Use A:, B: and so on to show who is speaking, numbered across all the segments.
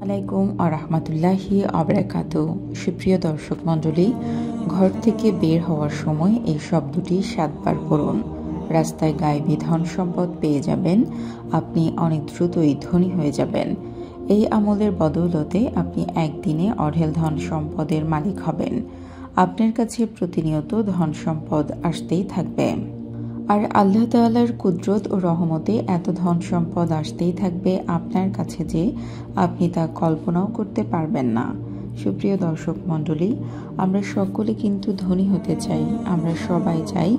A: আলাইকুম আরহামাতুল্লাহি আবরাকাতু। সুপ্রিয় দর্শক মণ্ডলী, ঘর থেকে বের হওয়ার সময় এই শব্দটি 7 বার পড়ুন। রাস্তায় গায়েবী ধন সম্পদ পেয়ে যাবেন, আপনি অনেক দ্রুতই ধনী হয়ে যাবেন। এই আমলের বদৌলতে আপনি একদিনে অঢেল ধন সম্পদের মালিক হবেন। আপনার কাছে প্রতিনিয়ত ধন সম্পদ আসতেই থাকবে। আর আল্লাহ তাআলার কুদরত ও রহমতে এত ধন সম্পদ আসতেই থাকবে আপনার কাছে যে আপনি তা কল্পনাও করতে পারবেন না। সুপ্রিয় দর্শক মণ্ডলী, আমরা সকলে কিন্তু ধনী হতে চাই। আমরা সবাই চাই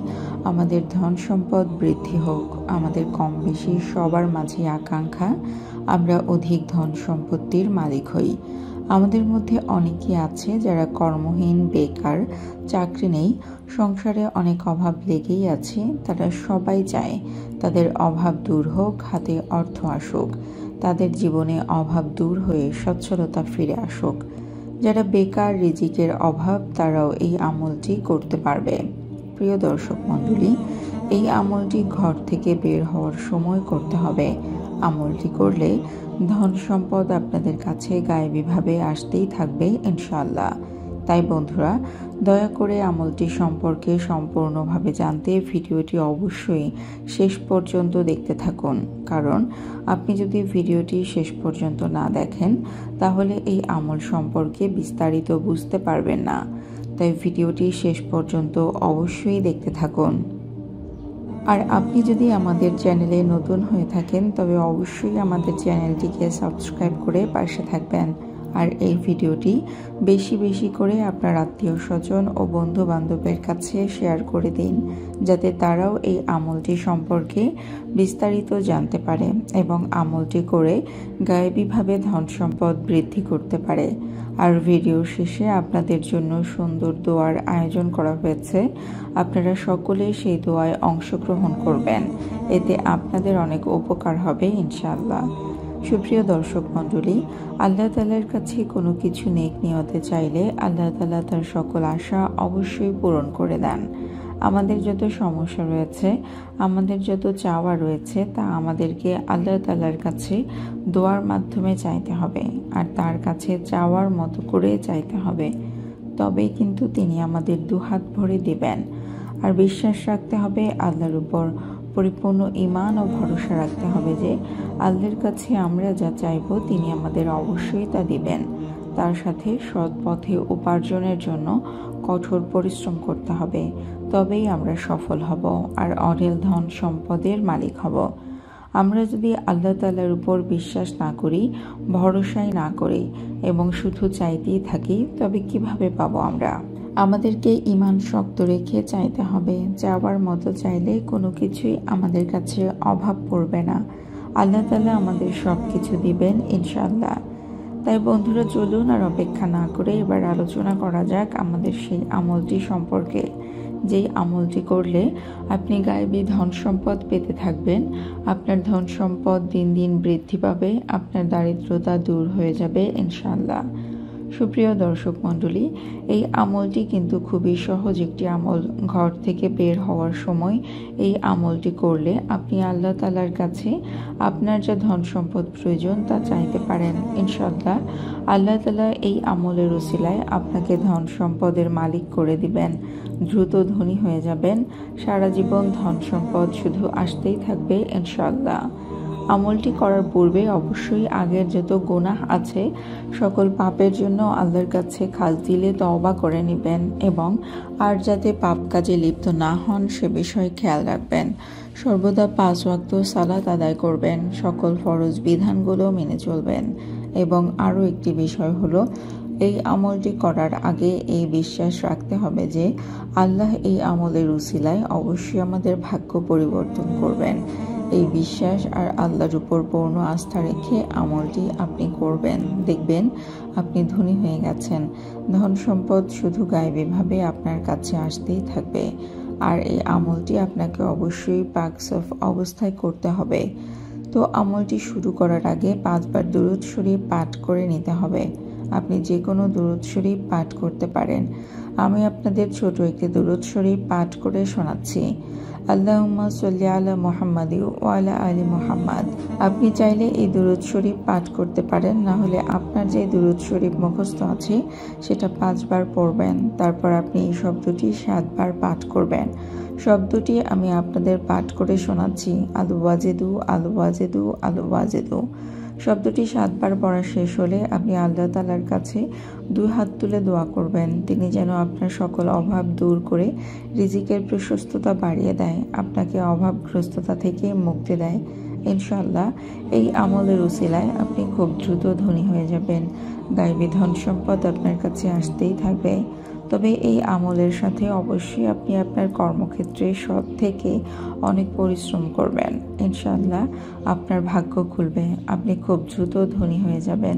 A: আমাদের ধন সম্পদ বৃদ্ধি হোক। আমাদের কম বেশি সবার মাঝে আকাঙ্ক্ষা আমরা অধিক ধন সম্পত্তির মালিক হই। আমাদের মধ্যে অনেকেই আছে যারা কর্মহীন, বেকার, চাকরি নেই, সংসারে অনেক অভাব লেগেই আছে। তারা সবাই চায় তাদের অভাব দূর হোক, হাতে অর্থ আসুক, তাদের জীবনে অভাব দূর হয়ে সচ্ছলতা ফিরে আসুক। যারা বেকার, রিজিকের অভাব, তারাও এই আমলটি করতে পারবে। প্রিয় দর্শক মণ্ডলী, এই আমলটি ঘর থেকে বের হওয়ার সময় করতে হবে। আমলটি করলে ধন সম্পদ আপনাদের কাছে গায়েবীভাবে আসতেই থাকবে ইনশাআল্লাহ। তাই বন্ধুরা, দয়া করে আমলটি সম্পর্কে সম্পূর্ণভাবে জানতে ভিডিওটি অবশ্যই শেষ পর্যন্ত দেখতে থাকুন। কারণ আপনি যদি ভিডিওটি শেষ পর্যন্ত না দেখেন তাহলে এই আমল সম্পর্কে বিস্তারিত বুঝতে পারবেন না। তাই ভিডিওটি শেষ পর্যন্ত অবশ্যই দেখতে থাকুন। আর আপনি যদি আমাদের চ্যানেলে নতুন হয়ে থাকেন তবে অবশ্যই আমাদের চ্যানেলটিকে সাবস্ক্রাইব করে পাশে থাকবেন। আর এই ভিডিওটি বেশি বেশি করে আপনার আত্মীয় স্বজন ও বন্ধু বান্ধবের কাছে শেয়ার করে দিন, যাতে তারাও এই আমলটি সম্পর্কে বিস্তারিত জানতে পারে এবং আমলটি করে গায়েবীভাবে ধন সম্পদ বৃদ্ধি করতে পারে। আর ভিডিও শেষে আপনাদের জন্য সুন্দর দোয়ার আয়োজন করা হয়েছে। আপনারা সকলে সেই দোয়ায় অংশগ্রহণ করবেন, এতে আপনাদের অনেক উপকার হবে ইনশাআল্লাহ। সুপ্রিয় দর্শক মণ্ডলী, আল্লাহ তাআলার কাছে কোনো কিছু নেক নিয়তে চাইলে আল্লাহ তাআলা তার সকল আশা অবশ্যই পূরণ করে দেন। আমাদের যত সমস্যা রয়েছে, আমাদের যত চাওয়া রয়েছে, তা আমাদেরকে আল্লাহ তাআলার কাছে দোয়ার মাধ্যমে চাইতে হবে। আর তার কাছে চাওয়ার মতো করে চাইতে হবে, তবেই কিন্তু তিনি আমাদের দুহাত ভরে দিবেন। আর বিশ্বাস রাখতে হবে আল্লাহর উপর, পরিপূর্ণ ঈমান ও ভরসা রাখতে হবে যে আল্লাহর কাছে আমরা যা চাইব তিনি আমাদের অবশ্যই তা দিবেন। তার সাথে সৎ পথে উপার্জনের জন্য কঠোর পরিশ্রম করতে হবে, তবেই আমরা সফল হব আর অঢেল ধন সম্পদের মালিক হব। আমরা যদি আল্লাহ তাআলার উপর বিশ্বাস না করি, ভরসাই না করি এবং শুধু চাইতেই থাকি, তবে কিভাবে পাবো আমরা? আমাদেরকে ঈমান শক্ত রেখে চাইতে হবে। চাওয়ার মতো চাইলে কোনো কিছুই আমাদের কাছে অভাব পড়বে না। আল্লাহ তাআলা আমাদের সব কিছু দিবেন ইনশাআল্লাহ। তাই বন্ধুরা, চলুন আর অপেক্ষা না করে এবার আলোচনা করা যাক আমাদের সেই আমলটি সম্পর্কে, যেই আমলটি করলে আপনি গায়েবী ধন সম্পদ পেতে থাকবেন। আপনার ধন সম্পদ দিন দিন বৃদ্ধি পাবে, আপনার দারিদ্রতা দূর হয়ে যাবে ইনশাআল্লাহ। সুপ্রিয় দর্শক মণ্ডলী, এই আমলটি কিন্তু খুবই সহজ একটি আমল। ঘর থেকে বের হওয়ার সময় এই আমলটি করলে আপনি আল্লাহ তাআলার কাছে আপনার যা ধন সম্পদ প্রয়োজন তা চাইতে পারেন ইনশাআল্লাহ। আল্লাহ তাআলা এই আমলের উসিলায় আপনাকে ধন সম্পদের মালিক করে দিবেন। দ্রুত ধনী হয়ে যাবেন। সারা জীবন ধন সম্পদ শুধু আসতেই থাকবে ইনশাআল্লাহ। আমলটি করার পূর্বে অবশ্যই আগের যত গুনাহ আছে সকল পাপের জন্য আল্লাহর কাছে খাস দিলে তওবা করে নেবেন এবং আর যাতে পাপ কাজে লিপ্ত না হন সে বিষয়ে খেয়াল রাখবেন। সর্বদা 5 ওয়াক্ত সালাত আদায় করবেন, সকল ফরজ বিধানগুলো মেনে চলবেন। এবং আরও একটি বিষয় হলো, এই আমলটি করার আগে এই বিশ্বাস রাখতে হবে যে আল্লাহ এই আমলের উসিলায় অবশ্যই আমাদের ভাগ্য পরিবর্তন করবেন। এই বিশ্বাস আর আল্লাহর উপর পূর্ণ আস্থা রেখে আমলটি আপনি করবেন, দেখবেন আপনি ধনী হয়ে গেছেন। ধন সম্পদ শুধু গায়েবীভাবে আপনার কাছে আসতেই থাকবে। আর এই আমলটি আপনাকে অবশ্যই পাক সাফ অবস্থায় করতে হবে। তো আমলটি শুরু করার আগে 5 বার দুরূদ শরীফ পাঠ করে নিতে হবে। আপনি যে কোনো দুরূদ শরীফ পাঠ করতে পারেন। আমি আপনাদের ছোট একটি দুরূদ শরীফ পাঠ করে শোনাচ্ছি। আল্লাহুম্মা সাল্লি আলা মুহাম্মাদ ওয়া আলা আলি মুহাম্মাদ। আপনি চাইলে এই দুরূদ শরীফ পাঠ করতে পারেন, না হলে আপনার যে দুরূদ শরীফ মুখস্থ আছে সেটা 5 বার পড়বেন। তারপর আপনি এই শব্দটি 7 বার পাঠ করবেন। শব্দটি আমি আপনাদের পাঠ করে শোনাচ্ছি। আল ওয়াজিদু আল ওয়াজিদু আল ওয়াজিদু। শব্দটি 7 বার পড়া শেষ হলে আপনি আল্লাহ তাআলার কাছে 2 হাত তুলে দোয়া করবেন, তিনি যেন আপনার সকল অভাব দূর করে রিজিকের প্রশস্ততা বাড়িয়ে দেয়, আপনাকে অভাবগ্রস্ততা থেকে মুক্তি দেয়। ইনশাআল্লাহ এই আমলের উসিলায় আপনি খুব দ্রুত ধনী হয়ে যাবেন। গায়বী ধন সম্পদ আপনার কাছে আসতেই থাকবে। তবে এই আমলের সাথে অবশ্যই আপনি আপনার কর্মক্ষেত্রে সৎ থেকে অনেক পরিশ্রম করবেন। ইনশাআল্লাহ আপনার ভাগ্য খুলবে, আপনি খুব দ্রুত ধনী হয়ে যাবেন।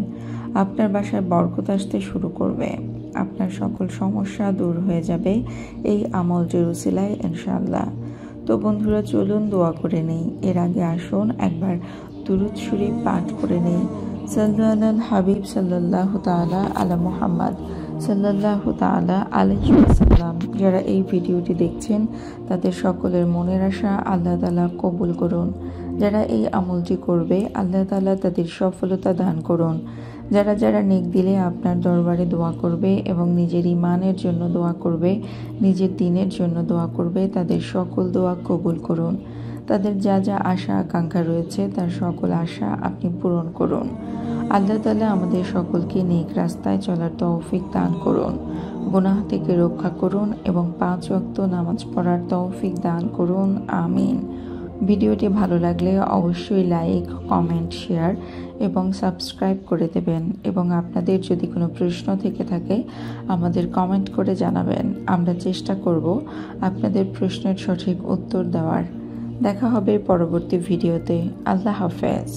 A: আপনার বাসায় বরকত আসতে শুরু করবে, আপনার সকল সমস্যা দূর হয়ে যাবে এই আমলটির উসিলায় ইনশাআল্লাহ। তো বন্ধুরা, চলুন দোয়া করে নেই। এর আগে আসুন একবার দুরূদ শরীফ পাঠ করে নেই। সাল্লু আলাল হাবিব সাল্লাল্লাহু তাআলা আলা মুহাম্মদ সাল্লাল্লাহু তাআলা আলাইহি ওয়াসাল্লাম। যারা এই ভিডিওটি দেখছেন তাদের সকলের মনের আশা আল্লাহ তাআলা কবুল করুন। যারা এই আমলটি করবে আল্লাহ তাআলা তাদের সফলতা দান করুন। যারা যারা নেক দিলে আপনার দরবারে দোয়া করবে এবং নিজের ঈমানের জন্য দোয়া করবে, নিজের দ্বীনের জন্য দোয়া করবে, তাদের সকল দোয়া কবুল করুন। তাদের যা যা আশা আকাঙ্ক্ষা রয়েছে তার সকল আশা আপনি পূরণ করুন। আল্লাহ তাআলা আমাদের সকলকে নেক রাস্তায় চলার তৌফিক দান করুন, গুনাহ থেকে রক্ষা করুন এবং 5 ওয়াক্ত নামাজ পড়ার তৌফিক দান করুন। আমিন। ভিডিওটি ভালো লাগলে অবশ্যই লাইক, কমেন্ট, শেয়ার এবং সাবস্ক্রাইব করে দেবেন এবং আপনাদের যদি কোনো প্রশ্ন থেকে থাকে আমাদের কমেন্ট করে জানাবেন। আমরা চেষ্টা করব আপনাদের প্রশ্নের সঠিক উত্তর দেওয়ার। দেখা হবে পরবর্তী ভিডিওতে। আল্লাহ হাফেজ।